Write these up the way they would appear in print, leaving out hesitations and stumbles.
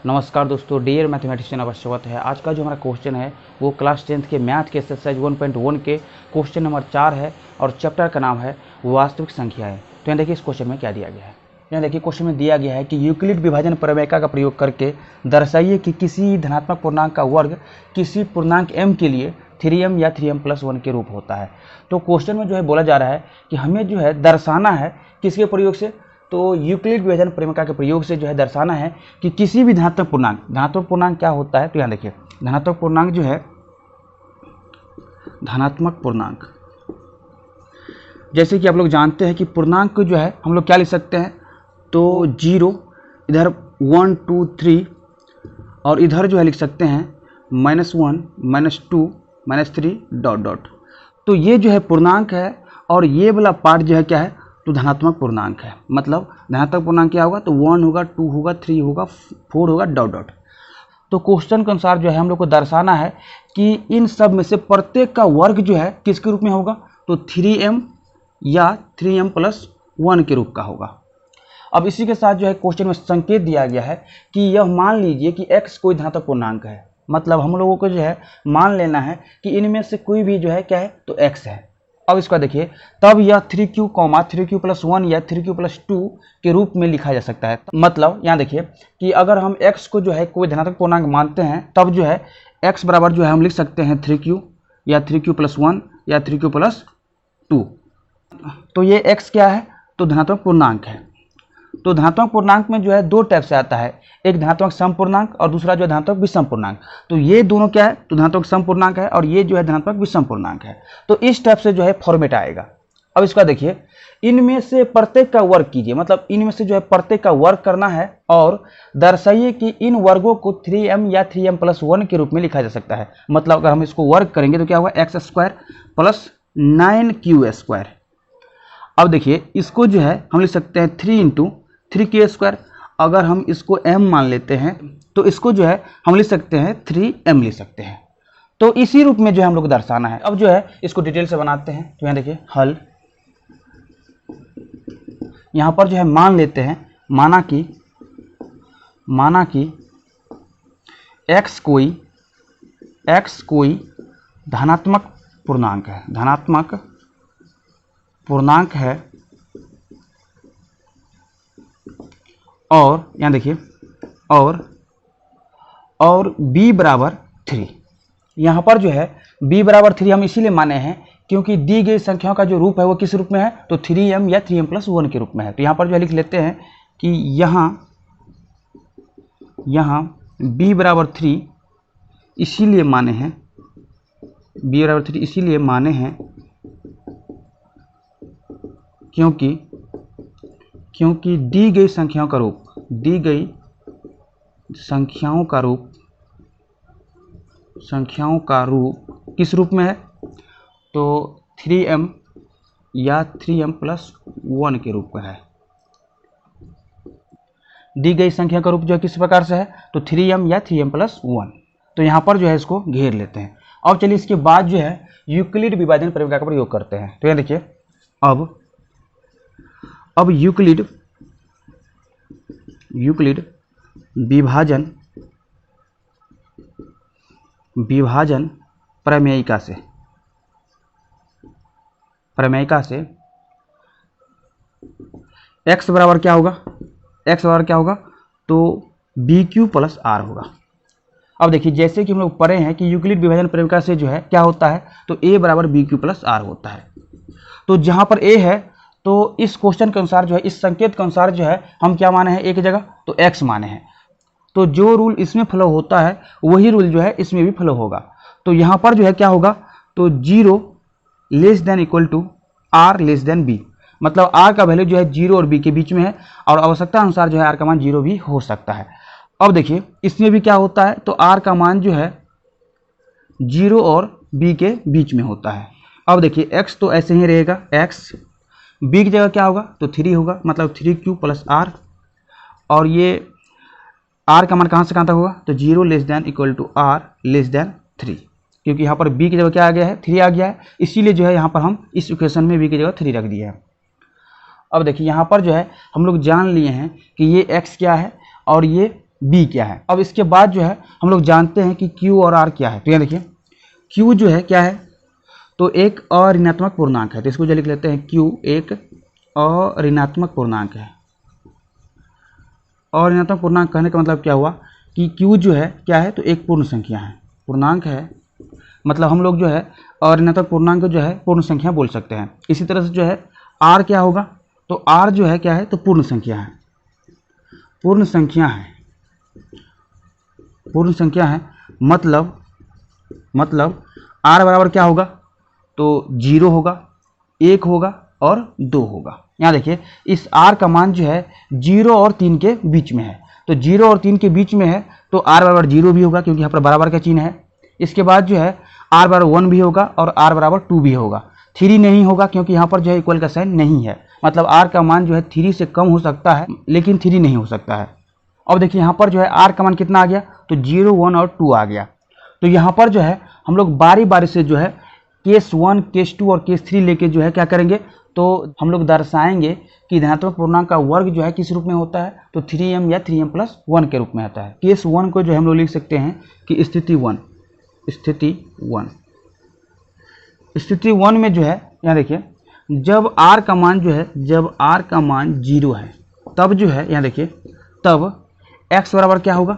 नमस्कार दोस्तों, dear mathematician आपका स्वागत है। आज का जो हमारा क्वेश्चन है वो क्लास 10th के मैथ के एक्सरसाइज 1.1 के क्वेश्चन नंबर 4 है और चैप्टर का नाम है वास्तविक संख्या है। तो यहाँ देखिए इस क्वेश्चन में क्या दिया गया है। यहाँ देखिए क्वेश्चन में दिया गया है कि यूक्लिड विभाजन प्रमेय का प्रयोग करके दर्शाइए कि किसी धनात्मक पूर्णांक का वर्ग किसी पूर्णांक m के लिए 3m या 3m+1 के रूप होता है। तो क्वेश्चन में जो है बोला जा रहा है कि हमें जो है दर्शाना है किसके प्रयोग से, तो यूक्लिड विभाजन प्रमेय के प्रयोग से जो है दर्शाना है कि किसी भी धनात्मक पूर्णांक क्या होता है। तो यहाँ देखिए धनात्मक पूर्णांक जो है, धनात्मक पूर्णांक जैसे कि आप लोग जानते हैं कि पूर्णांक जो है हम लोग क्या लिख सकते हैं, तो 0 इधर 1 2 3 और इधर जो है लिख सकते हैं -1 -2 -3 डॉट डॉट। तो ये जो है पूर्णांक है और ये वाला पार्ट जो है क्या है, तो धनात्मक पूर्णांक है। मतलब धनात्मक पूर्णांक क्या होगा, तो 1 होगा, 2 होगा, 3 होगा, 4 होगा, डॉट डॉट। तो क्वेश्चन के अनुसार जो है हम लोग को दर्शाना है कि इन सब में से प्रत्येक का वर्ग जो है किसके रूप में होगा, तो 3m या 3m+1 के रूप का होगा। अब इसी के साथ जो है क्वेश्चन में संकेत दिया गया है कि यह मान लीजिए कि x कोई धनात्मक पूर्णांक है। मतलब हम लोगों को जो है मान लेना है कि इनमें से कोई भी जो है क्या है, तो x है। अब इसका देखिए तब यह 3q, 3q+1 या 3q+2 के रूप में लिखा जा सकता है। मतलब यहाँ देखिए कि अगर हम x को जो है कोई धनात्मक पूर्णांक मानते हैं तब जो है x बराबर जो है हम लिख सकते हैं 3q या 3q+1 या 3q+2। तो ये x क्या है, तो धनात्मक पूर्णांक है। तो धनात्मक पूर्णांक में जो है दो टाइप से आता है, एक धनात्मक सम पूर्णांक और दूसरा जो है धनात्मक विषम पूर्णांक। तो ये दोनों क्या है, तो धनात्मक सम पूर्णांक है और ये जो है धनात्मक विषम पूर्णांक है। तो इस टाइप से जो है फॉर्मेट आएगा। अब इसका देखिए इनमें से प्रत्येक का वर्ग कीजिए, मतलब इनमें से जो है प्रत्येक का वर्ग करना है और दर्शाइए कि इन वर्गों को 3m या 3m+1 के रूप में लिखा जा सकता है। मतलब अगर हम इसको वर्ग करेंगे तो क्या होगा, x² + 9q²। अब देखिए इसको जो है हम लिख सकते हैं 3 × 3k²। अगर हम इसको m मान लेते हैं तो इसको जो है हम लिख सकते हैं 3m लिख सकते हैं। तो इसी रूप में जो है हम लोग दर्शाना है। अब जो है इसको डिटेल से बनाते हैं। तो यहाँ देखिए हल, यहाँ पर जो है मान लेते हैं, माना कि x कोई धनात्मक पूर्णांक है, धनात्मक पूर्णांक है और यहाँ देखिए और b बराबर 3। यहाँ पर जो है b बराबर 3 हम इसीलिए माने हैं क्योंकि दी गई संख्याओं का जो रूप है वो किस रूप में है, तो 3m या 3m+1 के रूप में है। तो यहाँ पर जो है लिख लेते हैं कि यहाँ b बराबर 3 इसीलिए माने हैं, b बराबर 3 इसीलिए माने हैं क्योंकि दी गई संख्याओं का रूप किस रूप में है, तो 3m या 3m+1 के रूप में है। दी गई संख्या का रूप जो है किस प्रकार से है, तो 3m या 3m+1। तो यहाँ पर जो है इसको घेर लेते हैं। अब चलिए इसके बाद जो है यूक्लिड विभाजन प्रमेय का प्रयोग करते हैं। तो यहाँ देखिए अब यूक्लिड विभाजन प्रमेयिका से x बराबर क्या होगा, तो bq + r होगा। अब देखिए जैसे कि हम लोग पढ़े हैं कि यूक्लिड विभाजन प्रमेयिका से जो है क्या होता है, तो a बराबर bq + r होता है। तो जहाँ पर a है तो इस क्वेश्चन के अनुसार जो है, इस संकेत के अनुसार जो है हम क्या माने हैं, एक जगह तो x माने हैं। तो जो रूल इसमें फॉलो होता है वही रूल जो है इसमें भी फॉलो होगा। तो यहाँ पर जो है क्या होगा, तो 0 ≤ r b। मतलब r का वैल्यू जो है 0 और b के बीच में है और आवश्यकता अनुसार जो है r का मान 0 भी हो सकता है। अब देखिए इसमें भी क्या होता है, तो r का मान जो है 0 और b के बीच में होता है। अब देखिए x तो ऐसे ही रहेगा, x b की जगह क्या होगा, तो 3 होगा, मतलब 3q + r। और ये r का मान कहाँ से कहाँ तक होगा, तो 0 ≤ r <3, क्योंकि यहाँ पर b की जगह क्या आ गया है, 3 आ गया है। इसीलिए जो है यहाँ पर हम इस इक्वेशन में b की जगह 3 रख दिया है। अब देखिए यहाँ पर जो है हम लोग जान लिए हैं कि ये x क्या है और ये बी क्या है। अब इसके बाद जो है हम लोग जानते हैं कि क्यू और आर क्या है। तो यहाँ देखिए क्यू जो है क्या है, तो एक अऋणात्मक पूर्णांक है, तो इसको जो लिख लेते हैं क्यू एक अऋणात्मक पूर्णांक है। अऋणात्मक पूर्णांक कहने का मतलब क्या हुआ कि क्यू जो है क्या है, तो एक पूर्ण संख्या है, पूर्णांक है, मतलब हम लोग जो है अऋणात्मक पूर्णांक जो है पूर्ण संख्या बोल सकते हैं। इसी तरह से जो है आर क्या होगा, तो आर जो है क्या है, तो पूर्ण संख्या है, पूर्ण संख्या है, पूर्ण संख्या है, मतलब आर बराबर क्या होगा, तो 0 होगा, 1 होगा और 2 होगा। यहाँ देखिए इस आर का मान जो है 0 और 3 के बीच में है, तो 0 और 3 के बीच में है तो आर बराबर 0 भी होगा क्योंकि यहाँ पर बराबर का चिन्ह है। इसके बाद जो है आर बराबर 1 भी होगा और आर बराबर 2 भी होगा। 3 नहीं होगा क्योंकि यहाँ पर जो है इक्वल का साइन नहीं है, मतलब आर का मान जो है 3 से कम हो सकता है लेकिन 3 नहीं हो सकता है। अब देखिए यहाँ पर जो है आर का मान कितना आ गया, तो 0, 1 और 2 आ गया। तो यहाँ पर जो है हम लोग बारी बारी से जो है केस 1, केस 2 और केस 3 लेके जो है क्या करेंगे, तो हम लोग दर्शाएंगे कि धनात्मक पूर्णांक का वर्ग जो है किस रूप में होता है, तो 3m या 3m+1 के रूप में आता है। केस 1 को जो हम लोग लिख सकते हैं कि स्थिति 1, स्थिति 1 में जो है यहाँ देखिए जब r का मान जो है, जब r का मान 0 है तब जो है यहाँ देखिए तब x बराबर क्या होगा,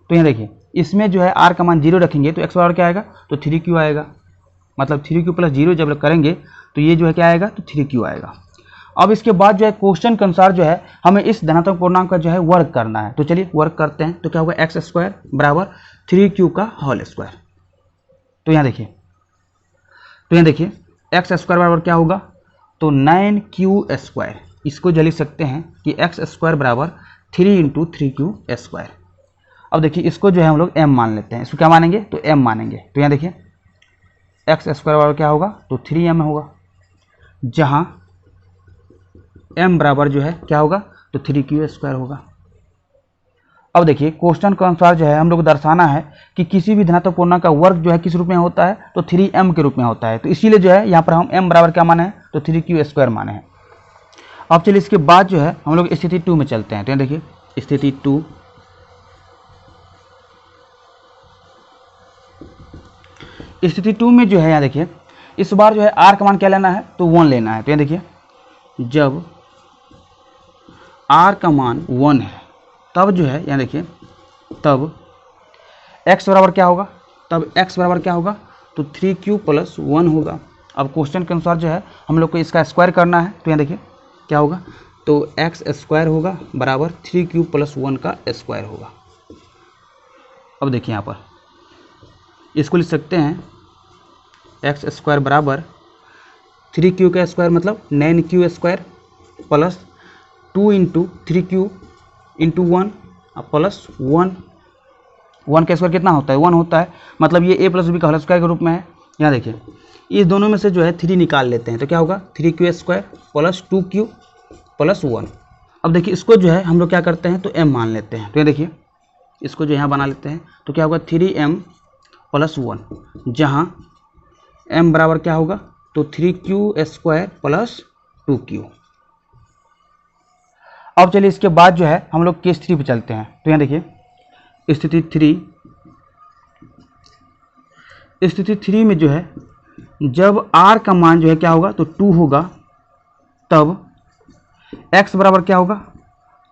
तो यहाँ देखिए इसमें जो है r का मान 0 रखेंगे तो x बराबर क्या आएगा, तो 3q आएगा, मतलब 3q + 0 जब करेंगे तो ये जो है क्या आएगा, तो 3q आएगा। अब इसके बाद जो है क्वेश्चन के अनुसार जो है हमें इस धनात्मक पूर्णांक का जो है वर्ग करना है, तो चलिए वर्ग करते हैं। तो क्या होगा, x² बराबर 3q का होल स्क्वायर। तो यहाँ देखिए x² बराबर क्या होगा, तो 9q²। इसको जो लिख सकते हैं कि x² बराबर 3 × 3q²। अब देखिए इसको जो है हम लोग m मान लेते हैं, इसको क्या मानेंगे, तो m मानेंगे। तो यहाँ देखिए x² बराबर क्या होगा, तो 3m होगा, जहाँ m बराबर जो है क्या होगा, तो 3q² होगा। अब देखिए क्वेश्चन के अनुसार जो है हम लोग दर्शाना है कि किसी भी धनात्मक पूर्णांक का वर्ग जो है किस रूप में होता है, तो 3m के रूप में होता है। तो इसीलिए जो है यहाँ पर हम m बराबर क्या माने हैं, तो 3q² माने हैं। अब चलिए इसके बाद जो है हम लोग स्थिति 2 में चलते हैं। तो यहाँ देखिए स्थिति 2 में जो है यहाँ देखिए इस बार जो है r का मान क्या लेना है, तो 1 लेना है। तो यहाँ देखिए जब r का मान 1 है तब जो है यहाँ देखिए तब x बराबर क्या होगा, तब x बराबर क्या होगा, तो 3q + 1 होगा। अब क्वेश्चन के अनुसार जो है हम लोग को इसका स्क्वायर करना है, तो यहाँ देखिए क्या होगा, तो x² होगा बराबर 3q + 1 का स्क्वायर होगा। अब देखिए यहाँ पर इसको लिख सकते हैं x² बराबर 3q का स्क्वायर मतलब 9q² प्लस 2 × 3q × 1 प्लस 1 का स्क्वायर कितना होता है, 1 होता है, मतलब ये a + b का होल स्क्वायर के रूप में है। यहाँ देखिए इस दोनों में से जो है 3 निकाल लेते हैं, तो क्या होगा 3q² प्लस 2q प्लस 1। अब देखिए इसको जो है हम लोग क्या करते हैं, तो m मान लेते हैं। तो ये देखिए इसको जो यहाँ बना लेते हैं, तो क्या होगा 3m + 1, जहाँ m बराबर क्या होगा, तो 3q² प्लस 2q। अब चलिए इसके बाद जो है हम लोग केस 3 पे चलते हैं। तो यहाँ देखिए स्थिति 3 में जो है जब r का मान जो है क्या होगा, तो 2 होगा, तब x बराबर क्या होगा,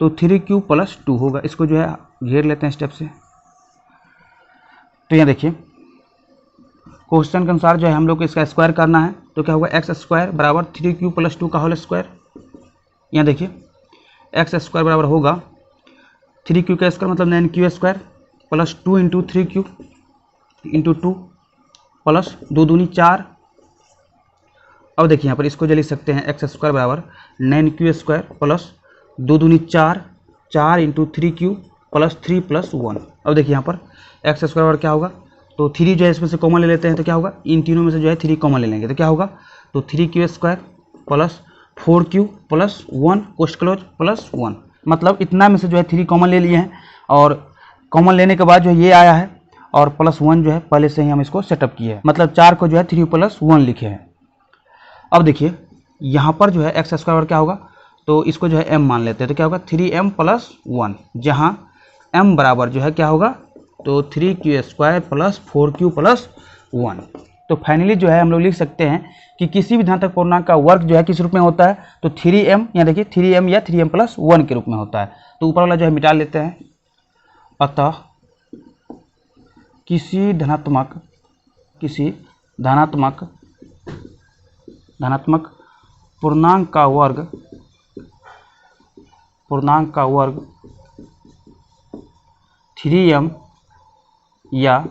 तो 3q + 2 होगा। इसको जो है घेर लेते हैं स्टेप से। तो यहाँ देखिए क्वेश्चन के अनुसार जो है हम लोग को इसका स्क्वायर करना है, तो क्या होगा x² बराबर 3q + 2 का होल स्क्वायर। यहाँ देखिए x² बराबर होगा 3q का स्क्वायर मतलब 9q² प्लस 2 × 3q × 2 प्लस 2 दूनी 4। अब देखिए यहाँ पर इसको जो लिख सकते हैं x² बराबर 9q² प्लस 2 दूनी 4, 4 × 3q प्लस 3 + 1। अब देखिए यहाँ पर x² बराबर क्या होगा, तो 3 जो है इसमें से कॉमन ले लेते हैं, तो क्या होगा इन तीनों में से जो है 3 कॉमन ले लेंगे, तो क्या होगा, तो 3q² प्लस 4q प्लस 1 कोष्ट क्लोज प्लस 1, मतलब इतना में से जो है 3 कॉमन ले लिए हैं और कॉमन लेने के बाद जो है ये आया है और प्लस 1 जो है पहले से ही हम इसको सेटअप किए हैं, मतलब 4 को जो है 3 + 1 लिखे हैं। अब देखिए यहाँ पर जो है x² क्या होगा, तो इसको जो है m मान लेते हैं, तो क्या होगा 3m + 1, जहाँ m बराबर जो है क्या होगा, तो 3q² प्लस 4q प्लस 1। तो फाइनली जो है हम लोग लिख सकते हैं कि किसी भी धनात्मक पूर्णांक का वर्ग जो है किस रूप में होता है, तो 3m, यहाँ देखिए 3m या 3m प्लस 1 के रूप में होता है। तो ऊपर वाला जो है मिटा लेते हैं। अतः किसी धनात्मक पूर्णांक का वर्ग 3m या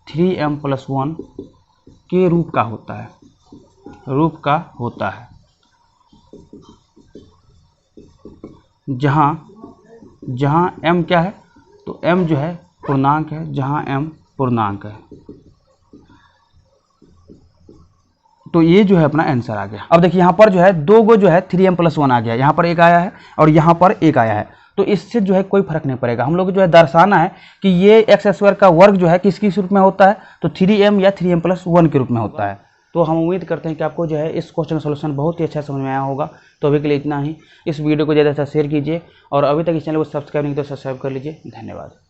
3m प्लस 1 के रूप का होता है, जहाँ m क्या है, तो m जो है पूर्णांक है, जहाँ m पूर्णांक है। तो ये जो है अपना आंसर आ गया। अब देखिए यहाँ पर जो है दो गो जो है 3m प्लस 1 आ गया, यहाँ पर एक आया है और यहाँ पर एक आया है। तो इससे जो है कोई फर्क नहीं पड़ेगा, हम लोग जो है दर्शाना है कि ये x² का वर्ग जो है किस रूप में होता है, तो 3m या 3m प्लस 1 के रूप में होता है। तो हम उम्मीद करते हैं कि आपको जो है इस क्वेश्चन का सोल्यूशन बहुत ही अच्छा समझ में आया होगा। तो अभी के लिए इतना ही। इस वीडियो को ज़्यादा से शेयर कीजिए और अभी तक इस चैनल को सब्सक्राइब नहीं तो सब्सक्राइब कर लीजिए। धन्यवाद।